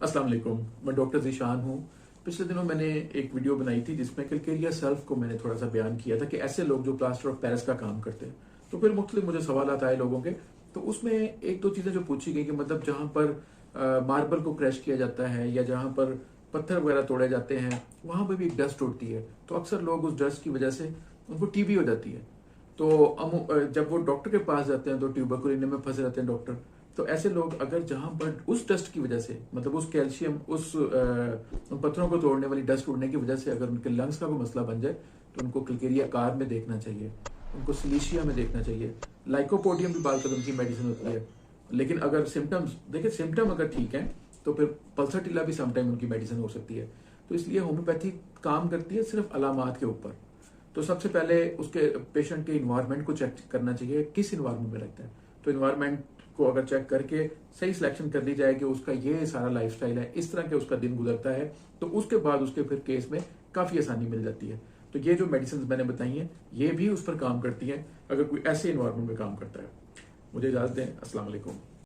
अस्सलाम वालेकुम, मैं डॉक्टर ज़ीशान हूँ। पिछले दिनों मैंने एक वीडियो बनाई थी जिसमें कैलकेरिया सेल्फ को मैंने थोड़ा सा बयान किया था कि ऐसे लोग जो प्लास्टर ऑफ पेरिस का काम करते हैं। तो फिर मुख्तलिफ मुझे सवाल आए लोगों के। तो उसमें एक दो चीज़ें जो पूछी गई कि मतलब जहाँ पर मार्बल को क्रैश किया जाता है या जहाँ पर पत्थर वगैरह तोड़े जाते हैं, वहाँ पर भी एक डस्ट उड़ती है। तो अक्सर लोग उस डस्ट की वजह से उनको टीबी हो जाती है। तो जब वो डॉक्टर के पास जाते हैं तो ट्यूबरकुलिन में फंसे रहते हैं डॉक्टर। तो ऐसे लोग अगर जहां पर उस डस्ट की वजह से, मतलब उस कैल्शियम, उन पत्थरों को तोड़ने वाली डस्ट उड़ने की वजह से अगर उनके लंग्स का कोई मसला बन जाए तो उनको कैलकेरिया कार में देखना चाहिए, उनको सिलीशिया में देखना चाहिए। लाइकोपोडियम भी बाल कदम की मेडिसिन होती है। लेकिन अगर सिम्टम्स देखिए, सिम्टम अगर ठीक है तो फिर पल्सर भी समटाइम उनकी मेडिसिन हो सकती है। तो इसलिए होम्योपैथी काम करती है सिर्फ अलामात के ऊपर। तो सबसे पहले उसके पेशेंट के इन्वायरमेंट को चेक करना चाहिए, किस इन्वायरमेंट में रहता है। तो इन्वायरमेंट को अगर चेक करके सही सिलेक्शन कर ली जाए कि उसका ये सारा लाइफस्टाइल है, इस तरह के उसका दिन गुजरता है, तो उसके बाद उसके फिर केस में काफी आसानी मिल जाती है। तो ये जो मेडिसिन मैंने बताई हैं ये भी उस पर काम करती हैं अगर कोई ऐसे इन्वायरमेंट में काम करता है। मुझे इजाजत दें। अस्सलाम वालेकुम।